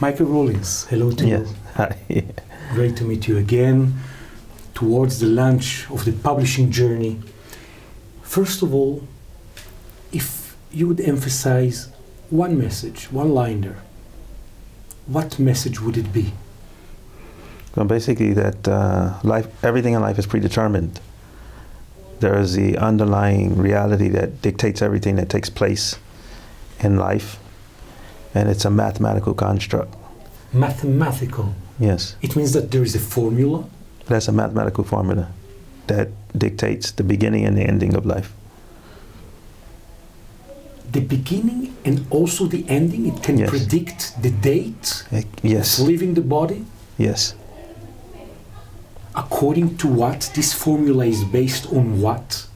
Michael Rollins, hello to you. Hi. Great to meet you again towards the launch of the publishing journey. First of all, if you would emphasize one message, one-liner, what message would it be? Well, basically that everything in life is predetermined. There is the underlying reality that dictates everything that takes place in life, and it's a mathematical construct. Mathematical? Yes. It means that there is a formula? That's a mathematical formula that dictates the beginning and the ending of life. The beginning and also the ending? It can predict the date yes. of leaving the body? Yes. According to what? This formula is based on what?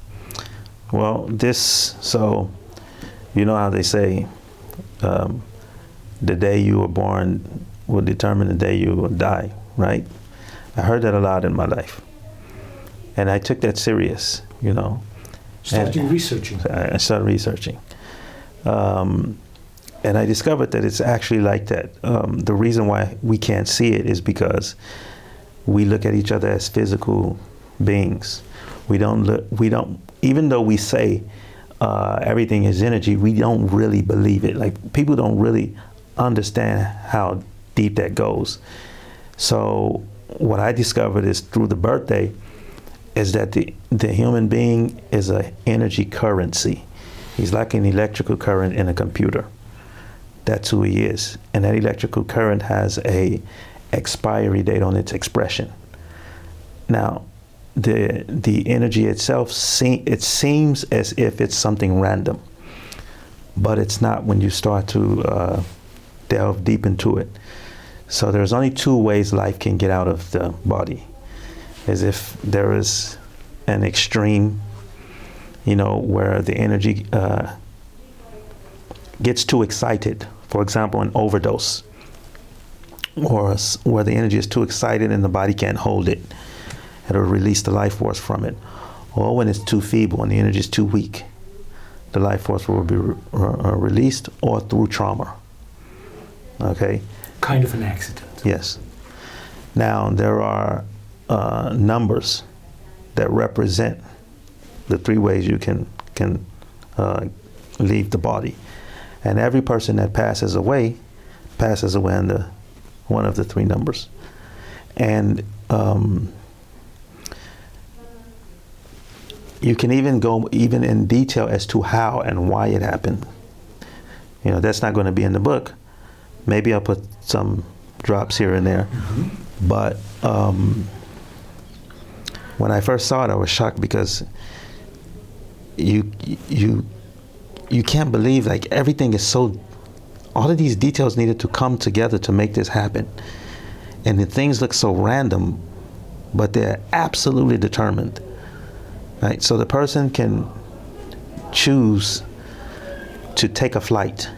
Well, so you know how they say the day you were born will determine the day you will die, right? I heard that a lot in my life. And I took that serious, you know. Researching. I started researching. And I discovered that it's actually like that. The reason why we can't see it is because we look at each other as physical beings. We don't, even though we say everything is energy, we don't really believe it. Like, people don't really understand how deep that goes. So what I discovered is through the birthday is that the human being is an energy currency. He's like an electrical current in a computer. That's who he is. And that electrical current has a expiry date on its expression. Now, the energy itself, it seems as if it's something random, but it's not when you start to delve deep into it. So there's only two ways life can get out of the body, is if there is an extreme, you know, where the energy gets too excited, for example, an overdose, or where the energy is too excited and the body can't hold it. It'll release the life force from it. Or when it's too feeble and the energy is too weak, the life force will be released, or through trauma. Okay? Kind of an accident. Yes. Now, there are numbers that represent the three ways you can leave the body. And every person that passes away under one of the three numbers. And you can even go even in detail as to how and why it happened. You know, that's not going to be in the book. Maybe I'll put some drops here and there. Mm-hmm. But when I first saw it, I was shocked because you can't believe, like, everything is so, all of these details needed to come together to make this happen. And the things look so random, but they're absolutely determined. Right? So the person can choose to take a flight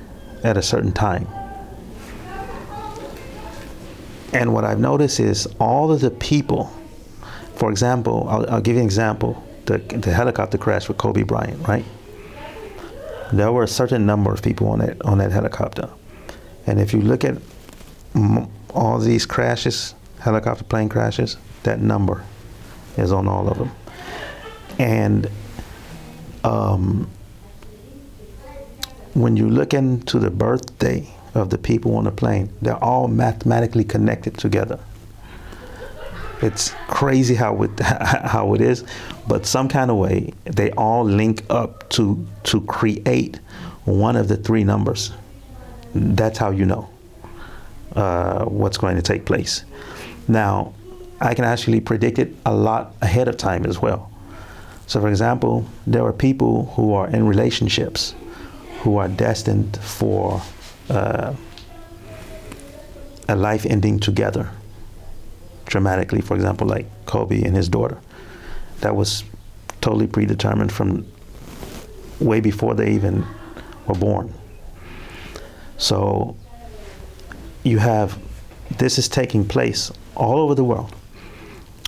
at a certain time. And what I've noticed is all of the people, for example, I'll give you an example, the helicopter crash with Kobe Bryant, right? There were a certain number of people on that helicopter. And if you look at all these crashes, helicopter plane crashes, that number is on all of them. And when you look into the birthday of the people on the plane, they're all mathematically connected together. It's crazy how it is, but some kind of way they all link up to create one of the three numbers. That's how you know what's going to take place. Now, I can actually predict it a lot ahead of time as well. So, for example, there are people who are in relationships who are destined for a life ending together dramatically. For example, like Kobe and his daughter. That was totally predetermined from way before they even were born. So you have, this is taking place all over the world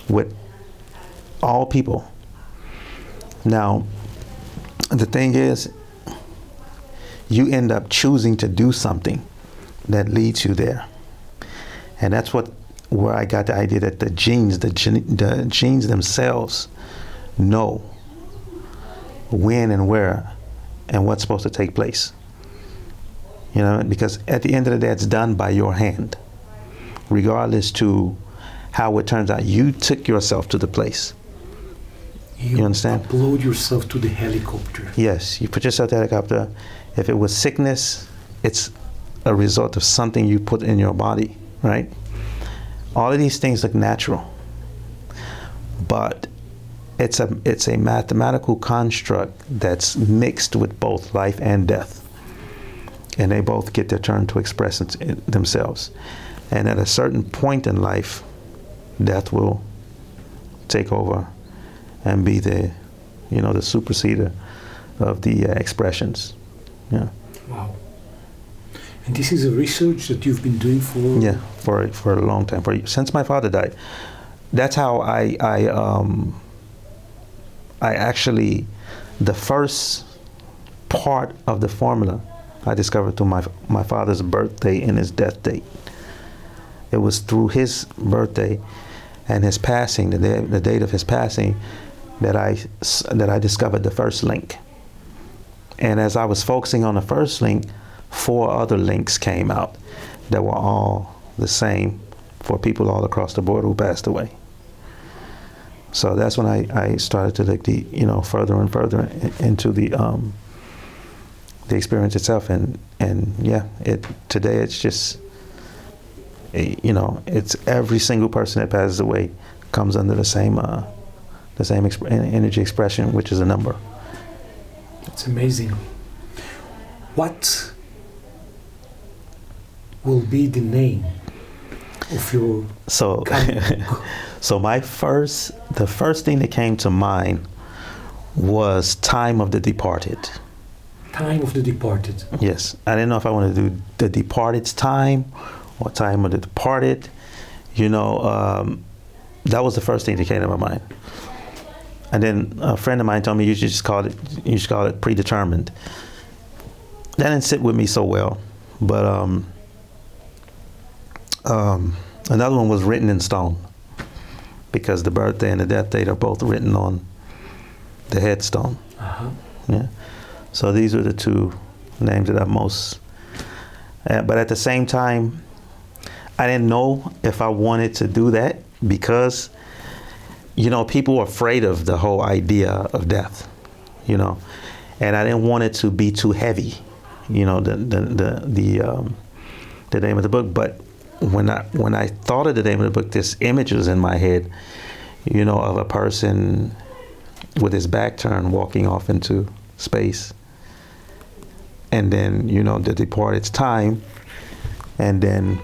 with all people. Now, the thing is, you end up choosing to do something that leads you there. And that's where I got the idea that the genes themselves know when and where and what's supposed to take place. You know, because at the end of the day, it's done by your hand, regardless to how it turns out. You took yourself to the place. You understand? Upload yourself to the helicopter. Yes, you put yourself to the helicopter. If it was sickness, it's a result of something you put in your body, right? All of these things look natural, but it's a mathematical construct that's mixed with both life and death. And they both get their turn to express themselves. And at a certain point in life, death will take over and be the superseder of the expressions. Yeah. Wow. And this is a research that you've been doing for for a long time, since my father died. That's how I actually, the first part of the formula I discovered through my father's birthday and his death date. It was through his birthday and his passing, the date of his passing, that I discovered the first link. And as I was focusing on the first link, 4 other links came out that were all the same for people all across the board who passed away. So that's when I started to look further and further into the experience itself, and yeah, today it's just it's every single person that passes away comes under the same energy expression, which is a number. It's amazing. What will be the name of your so the first thing that came to mind was Time of the Departed. Time of the Departed. Yes. I didn't know if I wanted to do The Departed's Time or Time of the Departed. That was the first thing that came to my mind. And then a friend of mine told me you should call it Predetermined. That didn't sit with me so well. But another one was Written in Stone, because the birthday and the death date are both written on the headstone. Uh-huh. Yeah. So these are the 2 names that I most, but at the same time, I didn't know if I wanted to do that, because, people are afraid of the whole idea of death, and I didn't want it to be too heavy, the name of the book. But when I thought of the name of the book, this image was in my head, of a person with his back turned walking off into space. And then, the departed's time, and then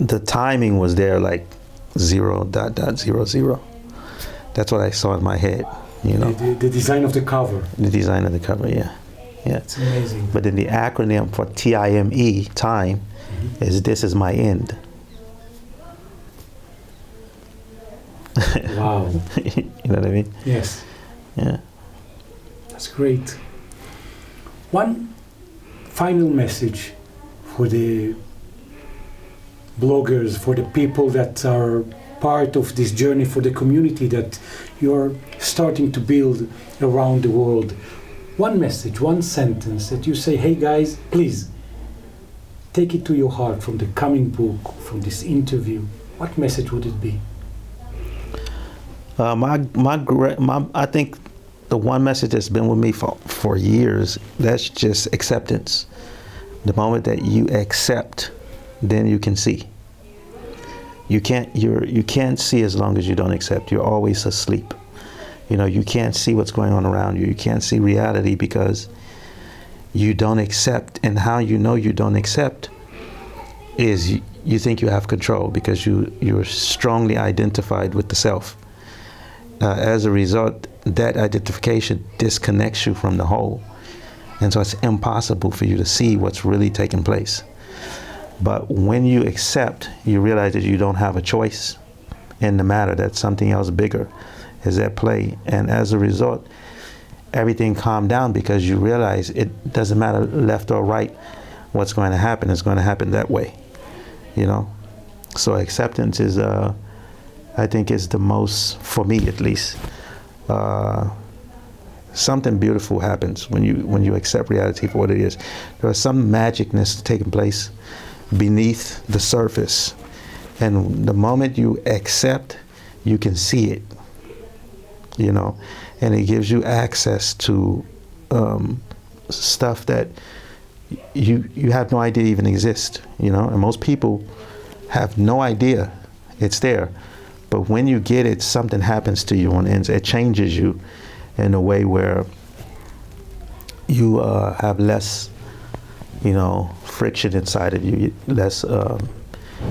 the timing was there, like 0.00. That's what I saw in my head, The design of the cover. The design of the cover, yeah. It's amazing. But then the acronym for TIME, time, is This Is My End. Wow. You know what I mean? Yes. Yeah. That's great. One final message for the bloggers, for the people that are part of this journey, for the community that you're starting to build around the world. One message, one sentence that you say, hey guys, please take it to your heart from the coming book, from this interview. What message would it be? I think the one message that's been with me for years, that's just acceptance. The moment that you accept, then you can see. You can't see as long as you don't accept. You're always asleep. You can't see what's going on around you. You can't see reality because you don't accept. And how you know you don't accept is you think you have control because you're strongly identified with the self. As a result, that identification disconnects you from the whole. And so it's impossible for you to see what's really taking place. But when you accept, you realize that you don't have a choice in the matter, that something else bigger is at play. And as a result, everything calmed down because you realize it doesn't matter left or right what's going to happen. It's going to happen that way. you know. So acceptance is, I think, is the most, for me at least, something beautiful happens when you accept reality for what it is. There's some magicness taking place beneath the surface, and the moment you accept, you can see it, you know, and it gives you access to stuff that you have no idea even exists, you know. And most people have no idea it's there, but when you get it, something happens to you, and it changes you in a way where you have less, you know, friction inside of you, less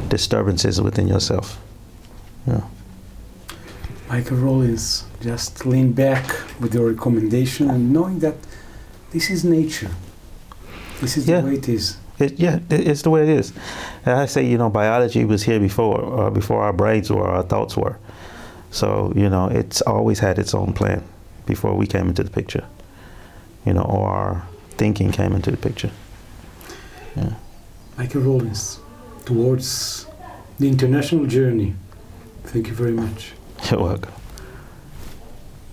disturbances within yourself. Yeah. Michael Rollins, just lean back with your recommendation and knowing that this is nature. This is the way it is. It's the way it is. And I say, you know, biology was here before our brains or our thoughts were. So, you know, it's always had its own plan before we came into the picture, you know, or our thinking came into the picture. Yeah. Michael Rollins, towards the international journey. Thank you very much. You're welcome.